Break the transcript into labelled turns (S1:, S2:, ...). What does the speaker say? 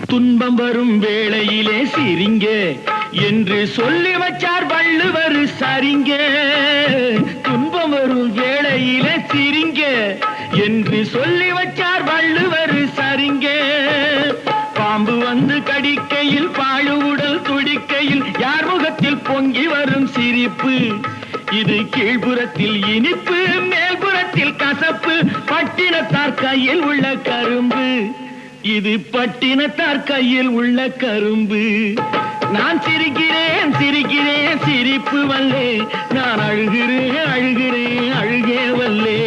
S1: துன்பம் வரும் வேளையிலே சிரிங்க என்று சொல்லி வச்சார் வள்ளுவர் சரிங்க. துன்பம் வரும் வேளையிலே சிரிங்க என்று சொல்லி வச்சார் வள்ளுவர் சரிங்க. பாம்பு வந்து கடிக்கையில் பாழு உடல் துடிக்கையில் யார் முகத்தில் பொங்கி வரும் சிரிப்பு. இது கீழ்புறத்தில் இனிப்பு மேல்புறத்தில் கசப்பு. பட்டினத்தார் கையில் உள்ள கரும்பு. இது பட்டினத்தார் கையில் உள்ள கரும்பு. நான் சிரிக்கிறேன் சிரிக்கிறேன் சிரிப்பு வல்லே. நான் அழுகிறேன் அழுகிறேன் அழுகே வல்லே.